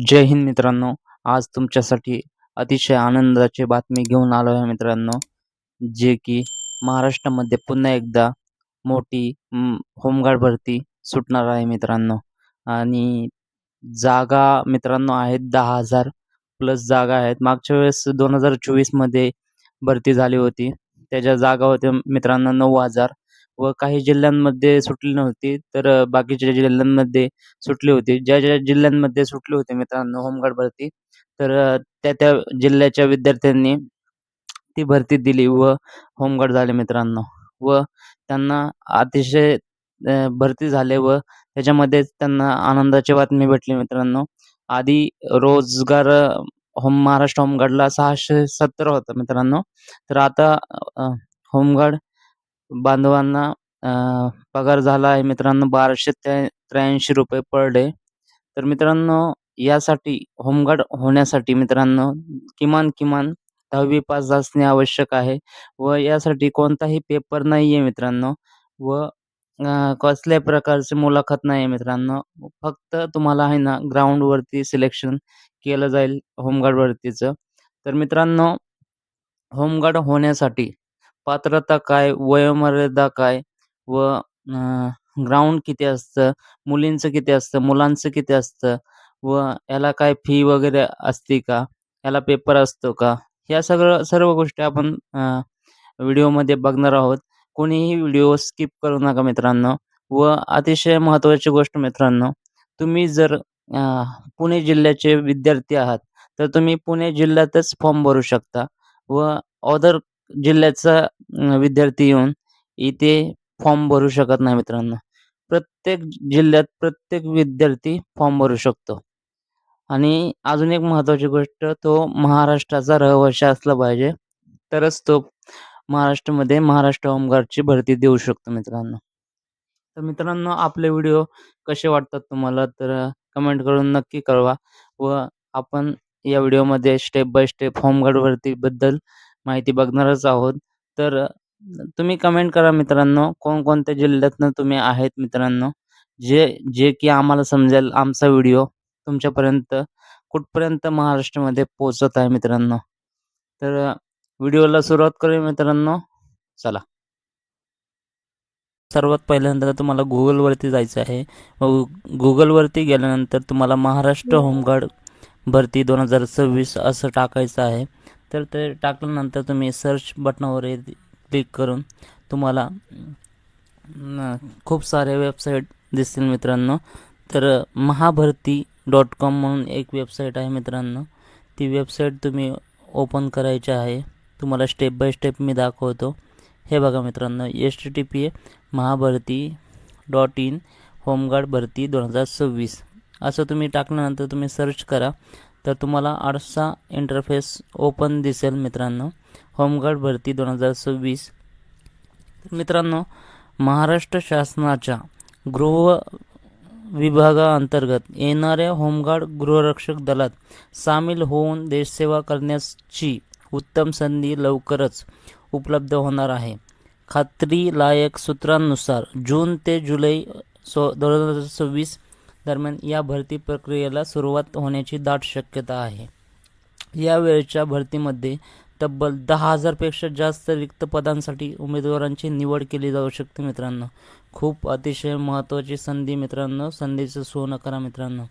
जय हिंद मित्रांनो. आज तुमच्यासाठी अतिशय आनंदाची बातमी घेऊन आलो आहे मित्रांनो, जे की महाराष्ट्रामध्ये पुन्हा एकदा मोठी होमगार्ड भरती सुटणार आहे मित्रांनो. आणि जागा मित्रांनो आहेत 10,000 प्लस जागा आहेत. मागच्या वेळेस 2024 मध्ये भरती झाली होती. त्याच्या जागा होत्या मित्रांनो 9,000 व काही जिल्ह्यांमध्ये सुटली नव्हती, तर बाकीच्या जिल्ह्यांमध्ये सुटली होती. ज्या जिल्ह्यांमध्ये सुटली होती मित्रांनो होमगार्ड भरती, तर त्या जिल्ह्याच्या विद्यार्थ्यांनी ती भरती दिली व होमगार्ड झाले मित्रांनो. व त्यांना अतिशय भरती झाले व त्याच्यामध्येच त्यांना आनंदाची बातमी भेटली मित्रांनो. आधी रोजगार महाराष्ट्र होमगार्डला 670 होता मित्रांनो. तर आता होमगार्ड बांधवांना अ, पगार झाला आहे मित्रांनो ₹1283 पर डे. तर मित्रांनो, यासाठी होमगार्ड होण्यासाठी मित्रांनो किमान 10वी पास असणे आवश्यक आहे व यासाठी कोणताही पेपर नाही आहे मित्रांनो. व कसल्याही प्रकारची मुलाखत नाही आहे मित्रांनो. फक्त तुम्हाला आहे ना ग्राउंडवरती सिलेक्शन केलं जाईल होमगार्ड भरतीचं. तर मित्रांनो, होमगार्ड होण्यासाठी पात्रता काय, वयोमर्यादा काय व ग्राउंड किती असतं, मुलींचं किती असतं, मुलांचं किती असतं व याला काय फी वगैरे असते का? याला पेपर असतो का? या सर्व गोष्टी आपण व्हिडिओमध्ये बघणार आहोत. कोणीही व्हिडिओ स्किप करू नका मित्रांनो. व अतिशय महत्त्वाची गोष्ट मित्रांनो, तुम्ही जर पुणे जिल्ह्याचे विद्यार्थी आहात, तर तुम्ही पुणे जिल्ह्यातच फॉर्म भरू शकता व अदर जिल्ह्याचा विद्यार्थी येऊन इथे फॉर्म भरू शकत नाही मित्रांनो. प्रत्येक जिल्ह्यात प्रत्येक विद्यार्थी फॉर्म भरू शकतो. आणि अजून एक महत्त्वाची गोष्ट, तो महाराष्ट्राचा रहिवासी असला पाहिजे, तरच तो महाराष्ट्रामध्ये महाराष्ट्र होमगार्डची भरती देऊ शकतो मित्रांनो. तर मित्रांनो, आपले व्हिडिओ कसे वाटतात तुम्हाला, तर कमेंट करून नक्की कळवा. व आपण या व्हिडिओमध्ये स्टेप बाय स्टेप होमगार्ड भरतीबद्दल माहिती बघणारच आहोत. तर तुम्ही कमेंट करा मित्रांनो, कोणकोणत्या जिल्ह्यातनं तुम्ही आहेत मित्रांनो, जे जे की आम्हाला समजेल आमचा व्हिडिओ तुमच्यापर्यंत कुठपर्यंत महाराष्ट्रामध्ये पोहोचत आहे मित्रांनो. तर व्हिडिओला सुरुवात करूया मित्रांनो. चला. सर्वात पहिल्यांदा तुम्हाला Googleवरती जायचं आहे. Googleवरती गेल्यानंतर तुम्हाला महाराष्ट्र होमगार्ड भरती 2026 असं टाकायचं आहे. तर ते टाकल्यानंतर तुम्ही सर्च बटनावर क्लिक करून तुम्हाला खूप सारे वेबसाईट दिसतील मित्रांनो. तर महाभरती.com म्हणून एक वेबसाईट आहे मित्रांनो. ती वेबसाईट तुम्ही ओपन करायची आहे. तुम्हाला स्टेप बाय स्टेप मी दाखवतो. हे बघा मित्रांनो, http महाभरती.in होमगार्ड भरती 2026 असं तुम्ही टाकल्यानंतर तुम्ही सर्च करा, तर तुम्हाला असा इंटरफेस ओपन दिसेल मित्रांनो. होमगार्ड भरती 2026. तर मित्रांनो, महाराष्ट्र शासनाच्या गृह विभागाअंतर्गत येणाऱ्या होमगार्ड गृहरक्षक दलात सामील होऊन देशसेवा करण्याची उत्तम संधी लवकरच उपलब्ध होणार आहे. खात्रीलायक सूत्रांनुसार जून ते जुलै 2026 दरम्यान या भरती प्रक्रियेला सुरुवात होण्याची दाट शक्यता आहे. या वेळच्या भरतीमध्ये तब्बल 10,000 पेक्षा जास्त रिक्त पदांसाठी उमेदवारांची निवड केली जाऊ शकते मित्रांनो. खूप अतिशय महत्त्वाची संधी मित्रांनो. संधीचं सोनं करा मित्रांनो.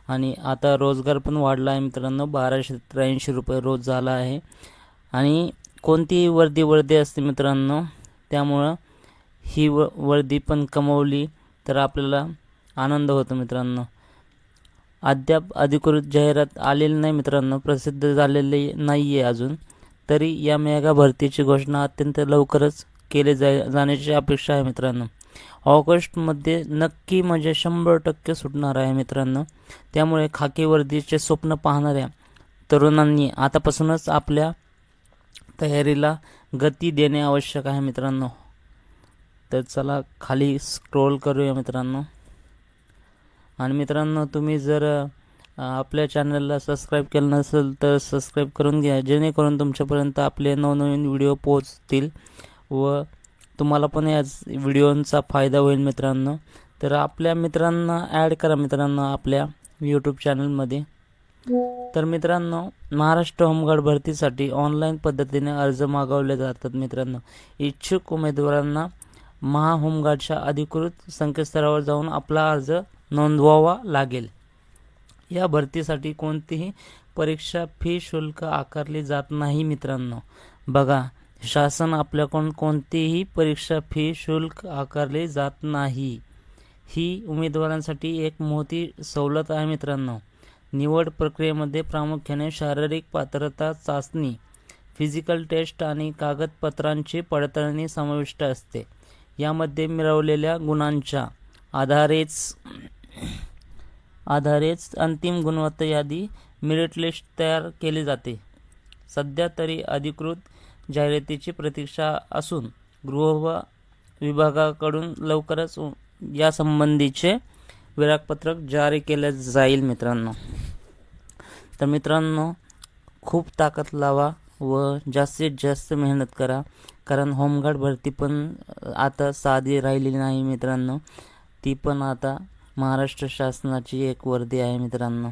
आणि आता रोजगार पण वाढला आहे मित्रांनो. ₹1283 रोज झाला आहे. आणि कोणतीही वर्दी असते मित्रांनो, त्यामुळं ही वर्दी पण कमवली तर आपल्याला आनंद होतो मित्रांनो. अद्याप अधिकृत जाहिरात आलेली नाही मित्रांनो, प्रसिद्ध झालेली नाही आहे अजून. तरी या मेगा भरतीची घोषणा अत्यंत लवकरच केली जाण्याची अपेक्षा आहे मित्रांनो. ऑगस्टमध्ये नक्की म्हणजे 100% सुटणार आहे मित्रांनो. त्यामुळे खाकी वर्दीचे स्वप्न पाहणाऱ्या तरुणांनी आतापासूनच आपल्या तयारीला गती देणे आवश्यक आहे मित्रांनो. तर चला खाली स्क्रोल करूया मित्रांनो. आणि मित्रांनो, तुम्ही जर आपल्या चॅनलला सबस्क्राईब केलं नसेल तर सबस्क्राईब करून घ्या, जेणेकरून तुमच्यापर्यंत आपले नवनवीन व्हिडिओ पोहोचतील व तुम्हाला पण या व्हिडिओंचा फायदा होईल मित्रांनो. तर आपल्या मित्रांना ॲड करा मित्रांनो आपल्या यूट्यूब चॅनलमध्ये. तर मित्रांनो, महाराष्ट्र होमगार्ड भरतीसाठी ऑनलाईन पद्धतीने अर्ज मागवले जातात मित्रांनो. इच्छुक उमेदवारांना होमगार्डच्या अधिकृत संकेतस्थळावर जाऊन आपला अर्ज नोंदवावा लागेल. या भरतीसाठी कोणतीही परीक्षा फी शुल्क आकारले जात नाही मित्रांनो. बघा, शासन आपल्याकडून कोणतीही परीक्षा फी शुल्क आकारले जात नाही. ही उमेदवारांसाठी एक मोठी सवलत आहे मित्रांनो. निवड प्रक्रियेमध्ये प्रामुख्याने शारीरिक पात्रता चाचणी, फिजिकल टेस्ट आणि कागदपत्रांची पडताळणी समाविष्ट असते. यामध्ये मिळवलेल्या गुणांच्या आधारेच अंतिम गुणवत्ता यादी मेरिट लिस्ट तयार केली जाते. सध्या तरी अधिकृत जाहिरातीची प्रतीक्षा असून गृह विभागाकडून लवकरच यासंबंधीचे वेळापत्रक जारी केले जाईल मित्रांनो. तर मित्रांनो, खूप ताकद लावा व जास्तीत जास्त मेहनत करा, कारण होमगार्ड भरती पण आता साधी राहिलेली नाही मित्रांनो. ती पण आता महाराष्ट्र शासनाची एक वर्दी आहे मित्रांनो.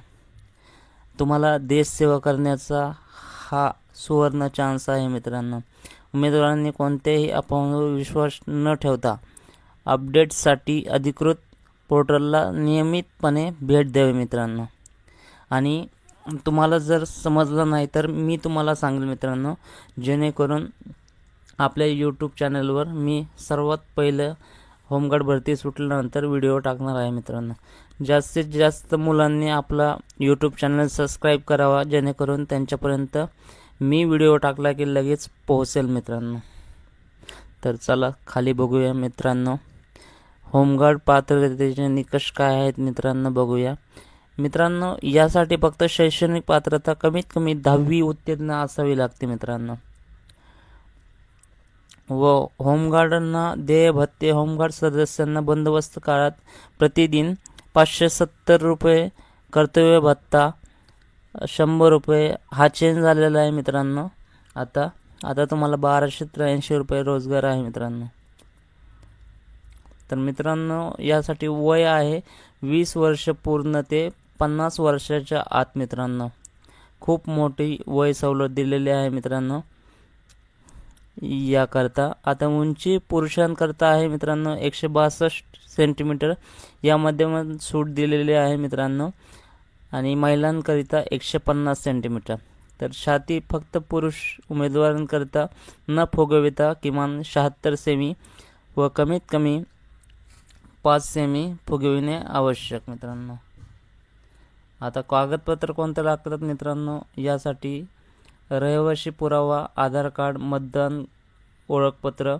तुम्हाला देशसेवा करण्याचा हा सुवर्ण चान्स आहे मित्रांनो. उमेदवारांनी कोणत्याही अफवांवर विश्वास न ठेवता अपडेट्ससाठी अधिकृत पोर्टलला नियमितपणे भेट द्यावी मित्रांनो. आणि तुम्हाला जर समजलं नाही तर मी तुम्हाला सांगेल मित्रांनो, जेणेकरून आपल्या यूट्यूब चॅनलवर मी सर्वात पहिलं होमगार्ड भरती सुटल्यानंतर व्हिडिओ टाकणार आहे मित्रांनो. जास्तीत जास्त मुलांनी आपला यूट्यूब चॅनल सबस्क्राईब करावा, जेणेकरून त्यांच्यापर्यंत मी व्हिडिओ टाकला की लगेच पोहोचेल मित्रांनो. तर चला खाली बघूया मित्रांनो, होमगार्ड पात्रतेचे निकष काय आहेत मित्रांनो बघूया. मित्रांनो, यासाठी फक्त शैक्षणिक पात्रता कमीत कमी 10वी उत्तीर्ण असावी लागते मित्रांनो. व होमगार्डांना देय भत्ते, होमगार्ड सदस्यांना बंदोबस्त काळात प्रतिदिन 570 रुपये, कर्तव्य भत्ता 100 रुपये हा चेंज झालेला आहे मित्रांनो. आता तुम्हाला 1283 रुपये रोजगार आहे मित्रांनो. तर मित्रांनो, यासाठी वय आहे 20 वर्ष पूर्ण ते 50 वर्षाच्या आत मित्रांनो. खूप मोठी वय सवलत दिलेली आहे मित्रांनो याकरता. आता उंची पुरुषांकरता आहे मित्रांनो 162 सेंटीमीटर, यामध्ये सूट दिलेली आहे मित्रांनो. आणि महिलांकरिता 150 सेंटीमीटर. तर छाती फक्त पुरुष उमेदवारांकरिता न फुगविता किमान 76 सेमी व कमीत कमी 5 सेमी फुगविणे आवश्यक मित्रांनो. आता कागदपत्र कोणतं लागतात मित्रांनो, यासाठी रहिवासी पुरावा, आधार कार्ड, मतदान ओळखपत्र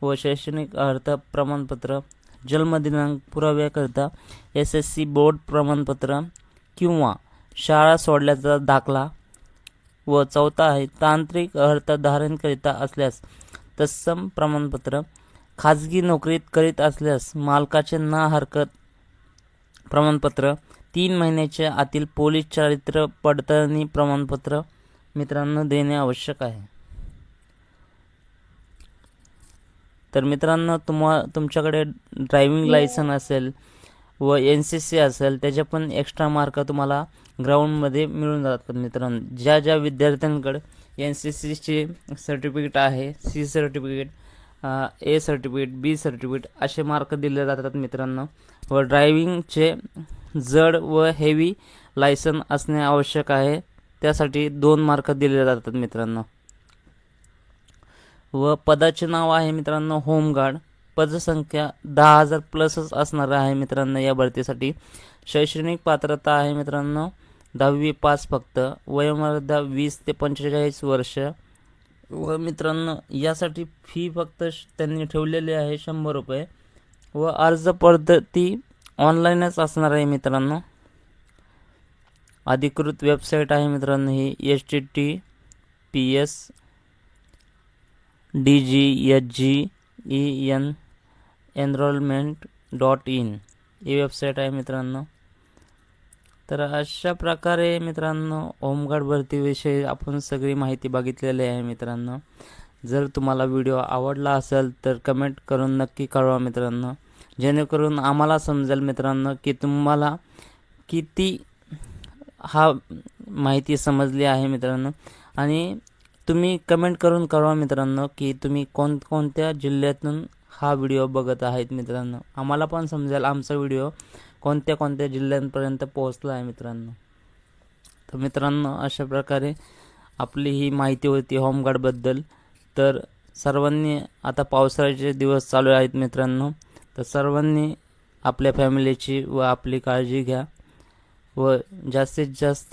व शैक्षणिक अर्हता प्रमाणपत्र, जन्मदिनांक पुराव्याकरिता SSC बोर्ड प्रमाणपत्र किंवा शाळा सोडल्याचा दाखला. व चौथा आहे तांत्रिक अर्हता धारणकरिता असल्यास तत्सम प्रमाणपत्र. खाजगी नोकरीत करीत असल्यास मालकाचे ना हरकत प्रमाणपत्र. 3 महिन्याच्या आतील पोलीस चारित्र्य पडताळणी प्रमाणपत्र मित्रांनो देणे आवश्यक आहे. तर मित्रांनो, तुमच्याकडे ड्रायव्हिंग लायसन असेल व NCC असेल, त्याचे पण एक्स्ट्रा मार्क तुम्हाला ग्राउंडमध्ये मिळून जातात मित्रांनो. ज्या विद्यार्थ्यांकडे NCCचे सर्टिफिकेट आहे, C certificate, A certificate, B certificate असे मार्क दिले जातात मित्रांनो. व ड्रायव्हिंगचे जड व हेवी लायसन असणे आवश्यक आहे, त्यासाठी 2 मार्क दिले जातात मित्रांनो. व पदाचे नाव आहे मित्रांनो होमगार्ड. पदसंख्या 10,000 प्लसच असणार आहे मित्रांनो या भरतीसाठी. शैक्षणिक पात्रता आहे मित्रांनो 10वी पास फक्त. वयोमर्यादा 20 ते 45 वर्ष. व मित्रांनो, यासाठी फी फक्त त्यांनी ठेवलेली आहे 100 रुपये. व अर्ज पद्धती ऑनलाईनच असणार आहे मित्रांनो. अधिकृत वेबसाईट आहे मित्रांनो ही https://DGSGEN-enrollment.in ही वेबसाईट आहे मित्रांनो. तर अशा प्रकारे मित्रांनो होमगार्ड भरतीविषयी आपण सगळी माहिती बघितलेली आहे मित्रांनो. जर तुम्हाला व्हिडिओ आवडला असेल तर कमेंट करून नक्की कळवा मित्रांनो, जेणेकरून आम्हाला समजेल मित्रांनो की तुम्हाला किती हा माहिती समजली आहे मित्रांनो. आणि तुम्ही कमेंट करून कळवा मित्रांनो की तुम्ही कोणकोणत्या जिल्ह्यातून हा व्हिडिओ बघत आहेत मित्रांनो. आम्हाला पण समजेल आमचा व्हिडिओ कोणत्या कोणत्या जिल्ह्यांपर्यंत पोहोचला आहे मित्रांनो. तर मित्रांनो अशा प्रकारे आपली ही माहिती होती होमगार्डबद्दल. तर सर्वांनी, आता पावसाळ्याचे दिवस चालू आहेत मित्रांनो, तर सर्वांनी आपल्या फॅमिलीची व आपली काळजी घ्या व जास्तीत जास्त